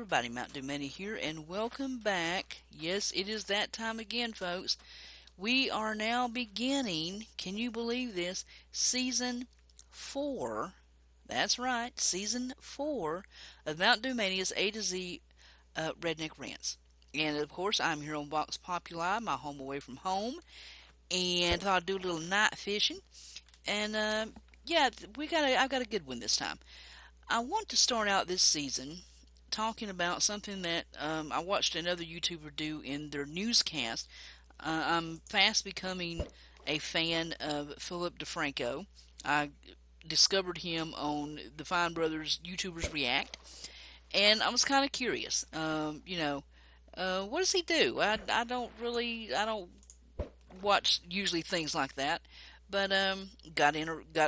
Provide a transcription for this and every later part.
everybody, MntDewMania here, and welcome back. Yes, it is that time again, folks. We are now beginning, can you believe this, Season 4. That's right, Season 4 of MntDewMania's A to Z Redneck Rants. And, of course, I'm here on Vox Populi, my home away from home, and thought I'd do a little night fishing. And, yeah, I've got a good one this time. I want to start out this season talking about something that I watched another YouTuber do in their newscast. I'm fast becoming a fan of Philip DeFranco. I discovered him on the Fine Brothers YouTubers React, and I was kind of curious. What does he do? I don't watch usually things like that, but got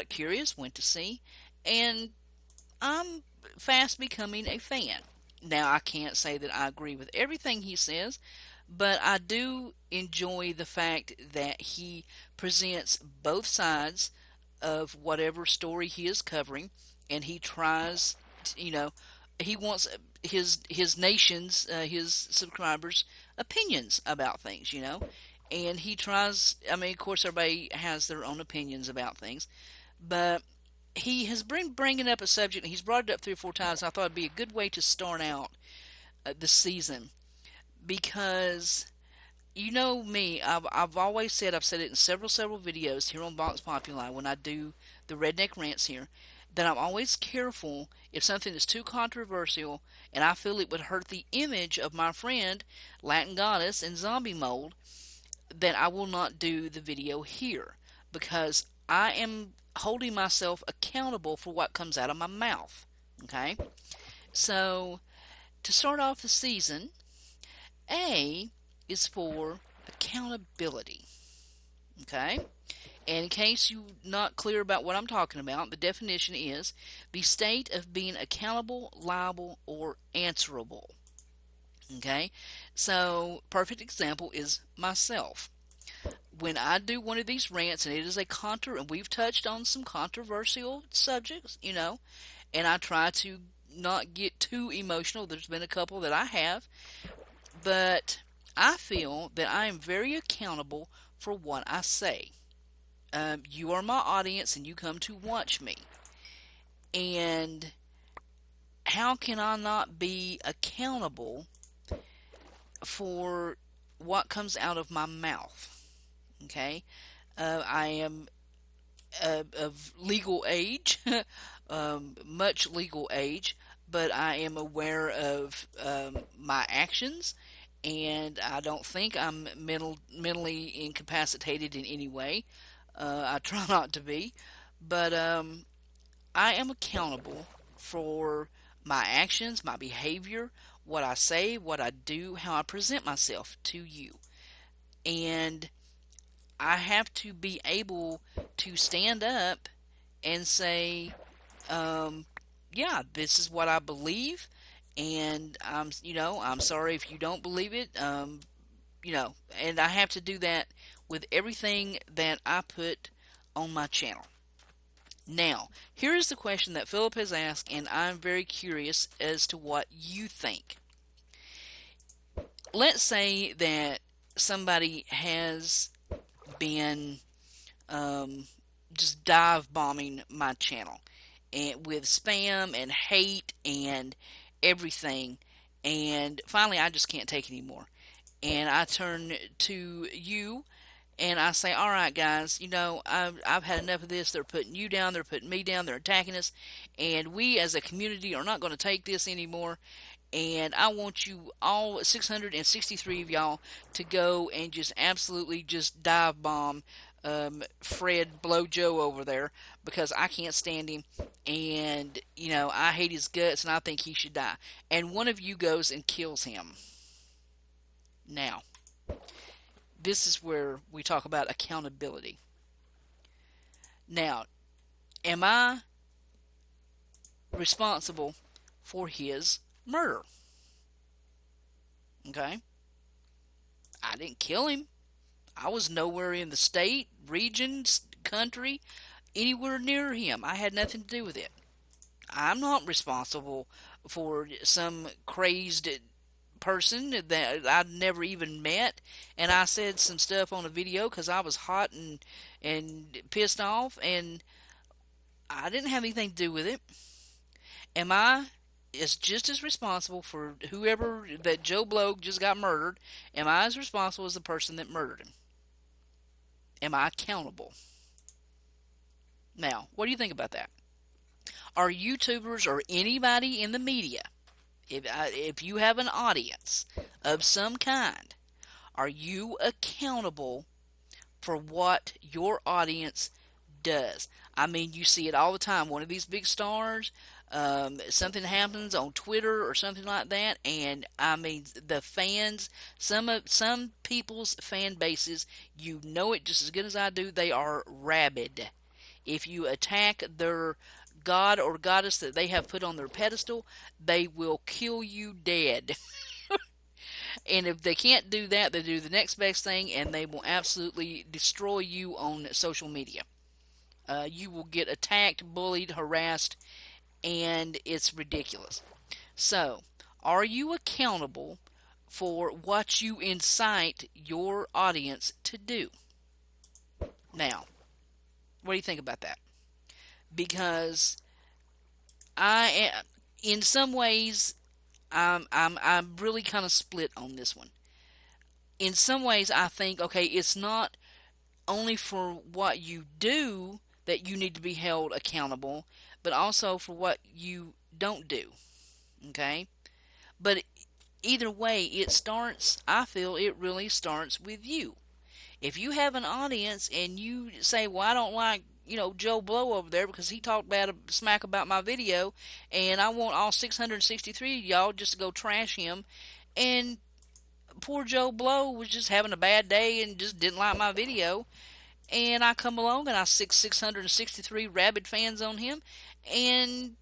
curious, went to see, and I'm fast becoming a fan. Now, I can't say that I agree with everything he says, but I do enjoy the fact that he presents both sides of whatever story he is covering, and he tries, he wants his nation's, his subscribers' opinions about things, and he tries. I mean, of course, everybody has their own opinions about things, but he has been bringing up a subject, and he's brought it up 3 or 4 times. And I thought it'd be a good way to start out the season, because you know me, I've always said, I've said it in several videos here on Vox Populi when I do the Redneck Rants here, that I'm always careful if something is too controversial and I feel it would hurt the image of my friend Latin Goddess and Zombie Mold, that I will not do the video here, because I am holding myself accountable for what comes out of my mouth. Okay? So, to start off the season, A is for accountability. Okay? And in case you're not clear about what I'm talking about, the definition is the state of being accountable, liable, or answerable. Okay? So, perfect example is myself. When I do one of these rants, and it is and we've touched on some controversial subjects, and I try to not get too emotional. There's been a couple that I have, but I feel that I am very accountable for what I say. You are my audience, and you come to watch me. And how can I not be accountable for what comes out of my mouth? Okay, I am of legal age, much legal age, but I am aware of my actions, and I don't think I'm mentally incapacitated in any way. I try not to be, but I am accountable for my actions, my behavior, what I say, what I do, how I present myself to you. And I have to be able to stand up and say, yeah, this is what I believe, and I'm sorry if you don't believe it, and I have to do that with everything that I put on my channel. Now, here is the question that Philip has asked, and I'm very curious as to what you think. Let's say that somebody has been just dive bombing my channel and with spam and hate and everything, and finally I just can't take it anymore, and I turn to you and I say, all right guys, I've had enough of this. They're putting you down, they're putting me down, they're attacking us, and we as a community are not going to take this anymore, and I want you all 663 of y'all to go and just absolutely just dive bomb Fred Blowjoe over there, because I can't stand him, and I hate his guts, and I think he should die. And one of you goes and kills him. Now, this is where we talk about accountability. Now, am I responsible for his murder? Okay? I didn't kill him. I was nowhere in the state, region, country, anywhere near him. I had nothing to do with it. I'm not responsible for some crazed person that I'd never even met, and I said some stuff on a video because I was hot and pissed off, and I didn't have anything to do with it. Am I is just as responsible for whoever that Joe Blow just got murdered? Am I as responsible as the person that murdered him? Am I accountable? Now, what do you think about that? Are YouTubers or anybody in the media, if you have an audience of some kind, are you accountable for what your audience does? I mean, you see it all the time. One of these big stars, something happens on Twitter or something like that, and I mean, the fans, some people's fan bases, you know it just as good as I do, they are rabid. If you attack their god or goddess that they have put on their pedestal, they will kill you dead. And if they can't do that, they do the next best thing, and they will absolutely destroy you on social media. You will get attacked, bullied, harassed, and it's ridiculous. So, are you accountable for what you incite your audience to do? Now, what do you think about that? Because in some ways, I'm really kind of split on this one. In some ways, I think, okay, it's not only for what you do that you need to be held accountable, but also for what you don't do. Okay? But either way, I feel it really starts with you. If you have an audience and you say, well, I don't like, Joe Blow over there because he talked bad smack about my video, and I want all 663 of y'all just to go trash him, and poor Joe Blow was just having a bad day and just didn't like my video, and I come along and I stick 663 rabid fans on him, and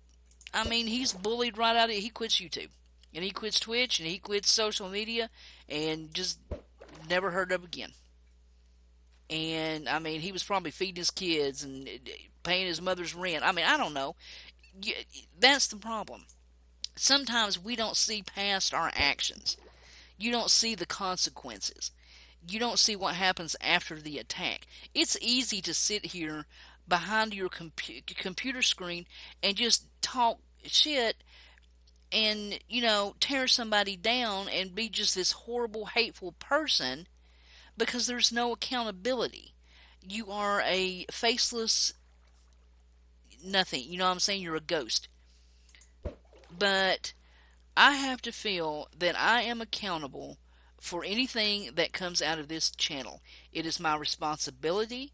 I mean, he's bullied right out of it. He quits YouTube, and he quits Twitch, and he quits social media, and just never heard of again. And I mean, he was probably feeding his kids and paying his mother's rent. I mean, I don't know. That's the problem. Sometimes we don't see past our actions. You don't see the consequences. You don't see what happens after the attack. It's easy to sit here behind your computer screen and just talk shit and, tear somebody down and be just this horrible, hateful person because there's no accountability. You are a faceless nothing. You know what I'm saying? You're a ghost. But I have to feel that I am accountable for anything that comes out of this channel. It is my responsibility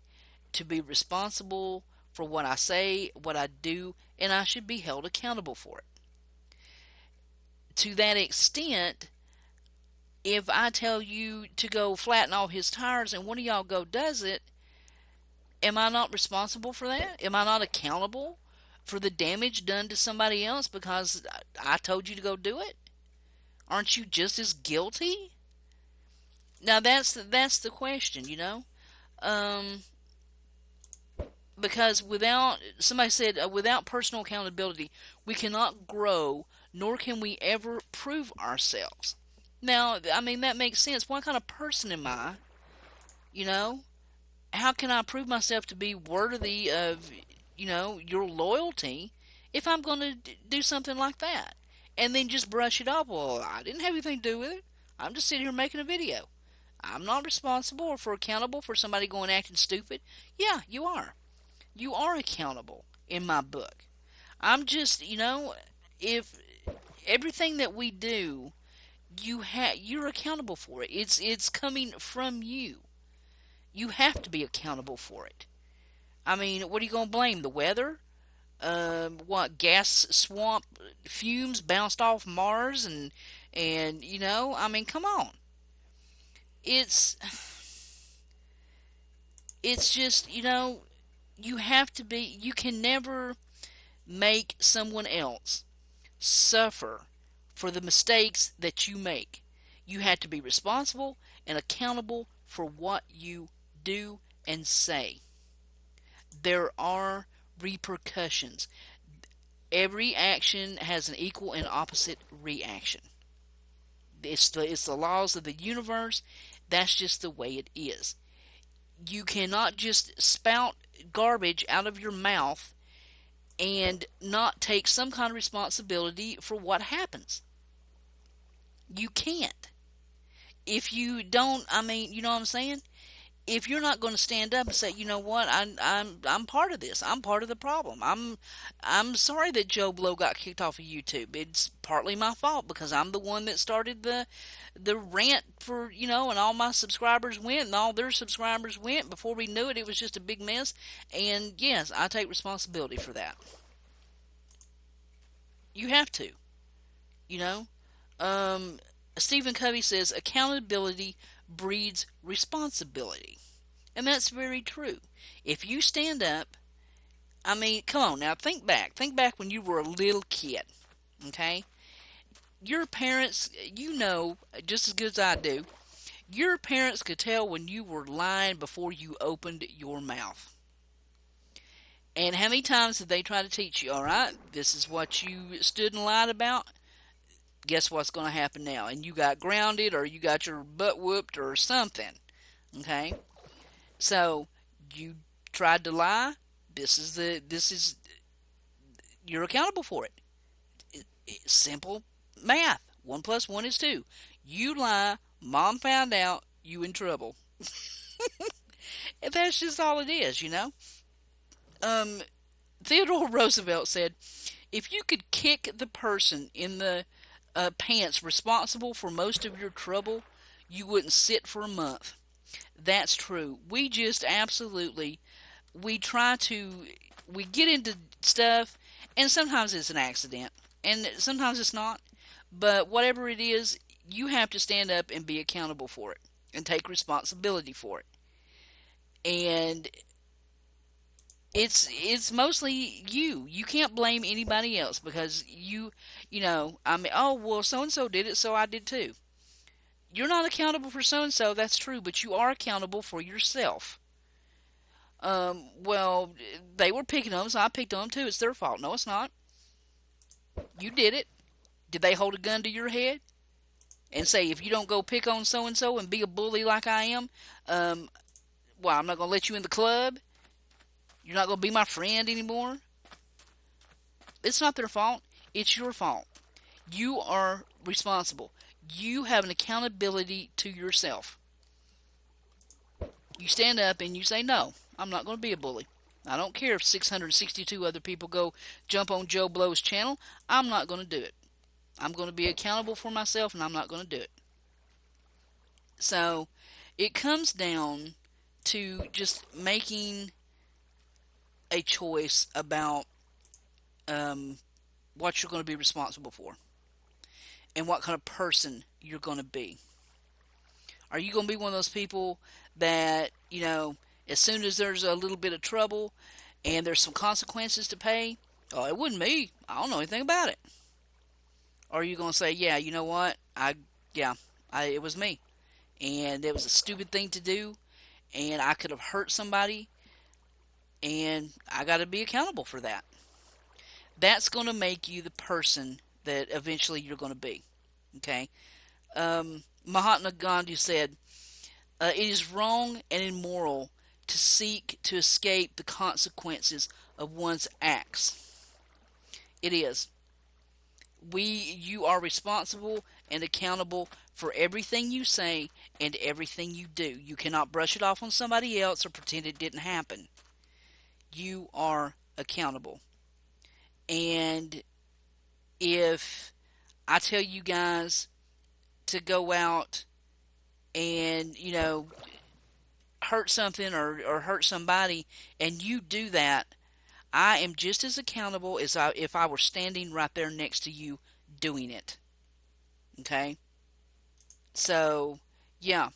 to be responsible for what I say, what I do, and I should be held accountable for it. To that extent, if I tell you to go flatten all his tires and one of y'all go does it, am I not responsible for that? Am I not accountable for the damage done to somebody else because I told you to go do it? Aren't you just as guilty? Now that's the question, because somebody said, without personal accountability, we cannot grow, nor can we ever prove ourselves. Now, I mean, that makes sense. What kind of person am I? How can I prove myself to be worthy of, your loyalty if I'm going to do something like that? And then just brush it off. Well, I didn't have anything to do with it. I'm just sitting here making a video. I'm not responsible or accountable for somebody going acting stupid. Yeah, you are. You are accountable in my book. I'm just, if everything that we do, you're accountable for it. It's coming from you. You have to be accountable for it. I mean, what are you going to blame? The weather? Gas swamp fumes bounced off Mars and I mean, come on. It's just, you have to be, you can never make someone else suffer for the mistakes that you make. You have to be responsible and accountable for what you do and say. There are repercussions. Every action has an equal and opposite reaction. It's the laws of the universe. That's just the way it is. You cannot just spout garbage out of your mouth and not take some kind of responsibility for what happens. You can't. If you don't, I mean, you know what I'm saying? If you're not going to stand up and say, you know what, I'm part of this. I'm part of the problem. I'm sorry that Joe Blow got kicked off of YouTube. It's partly my fault because I'm the one that started the rant for, and all my subscribers went and all their subscribers went. Before we knew it, it was just a big mess. And yes, I take responsibility for that. You have to, you know. Stephen Covey says accountability breeds responsibility. And that's very true. If you stand up, I mean, come on now, think back. Think back when you were a little kid, okay? Your parents, just as good as I do, your parents could tell when you were lying before you opened your mouth. And how many times did they try to teach you, all right, this is what you stood and lied about? Guess what's going to happen now? And you got grounded or you got your butt whooped or something, okay? So, you tried to lie. You're accountable for it. Simple math. 1 plus 1 is 2. You lie, mom found out, you in trouble. And that's just all it is, Theodore Roosevelt said, if you could kick the person in the pants responsible for most of your trouble, you wouldn't sit for a month. That's true. We just absolutely, we get into stuff, and sometimes it's an accident, and sometimes it's not, but whatever it is, you have to stand up and be accountable for it, and take responsibility for it. And it's mostly you. You can't blame anybody else because oh, well, so-and-so did it, so I did too. You're not accountable for so-and-so, that's true, but you are accountable for yourself. Well, they were picking on them, so I picked on them too. It's their fault. No, it's not. You did it. Did they hold a gun to your head and say, if you don't go pick on so-and-so and be a bully like I am, I'm not going to let you in the club? You're not going to be my friend anymore? It's not their fault. It's your fault. You are responsible. You have an accountability to yourself. You stand up and you say, no, I'm not going to be a bully. I don't care if 662 other people go jump on Joe Blow's channel. I'm not going to do it. I'm going to be accountable for myself, and I'm not going to do it. So, it comes down to just making a choice about what you're going to be responsible for and what kind of person you're going to be. Are you going to be one of those people that, as soon as there's a little bit of trouble and there's some consequences to pay, oh, it wasn't me, I don't know anything about it? Or are you going to say, yeah, you know what, it was me, and it was a stupid thing to do, and I could have hurt somebody, and I got to be accountable for that? That's going to make you the person that eventually you're going to be. Okay? Mahatma Gandhi said, it is wrong and immoral to seek to escape the consequences of one's acts. It is. You are responsible and accountable for everything you say and everything you do. You cannot brush it off on somebody else or pretend it didn't happen. You are accountable. And if I tell you guys to go out and, hurt something or hurt somebody, and you do that, I am just as accountable as if I were standing right there next to you doing it. Okay? So, yeah,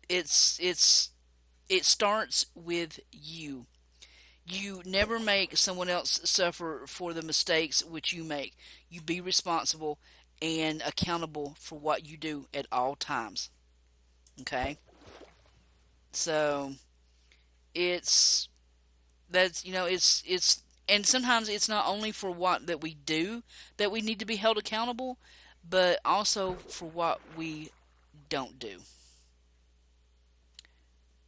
it starts with you. You never make someone else suffer for the mistakes which you make. You be responsible and accountable for what you do at all times. Okay? So, it's And sometimes it's not only for what that we do that we need to be held accountable, but also for what we don't do.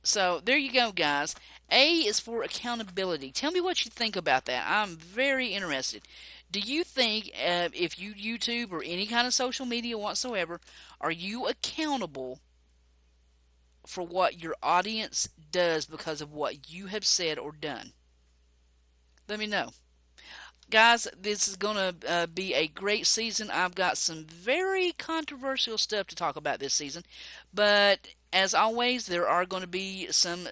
So there you go, guys. A is for accountability. Tell me what you think about that. I'm very interested. Do you think if you YouTube or any kind of social media whatsoever, are you accountable for what your audience does because of what you have said or done? Let me know. Guys, this is going to be a great season. I've got some very controversial stuff to talk about this season. But as always, there are going to be some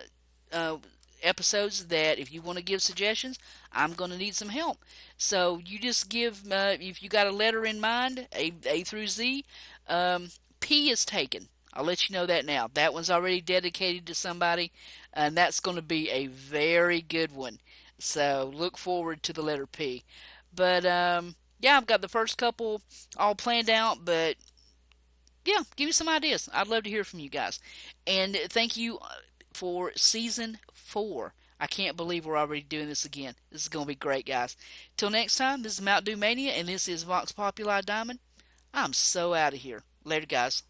uh, episodes that if you want to give suggestions, I'm going to need some help. So you just give, if you got a letter in mind, A through Z, P is taken. I'll let you know that now. That one's already dedicated to somebody, and that's going to be a very good one. So look forward to the letter P. But yeah, I've got the first couple all planned out. But yeah, give me some ideas. I'd love to hear from you guys. And thank you for season 4. I can't believe we're already doing this again. This is going to be great, guys. Till next time, this is MntDewMania, and this is Vox Populi Diamond. I'm so out of here. Later, guys.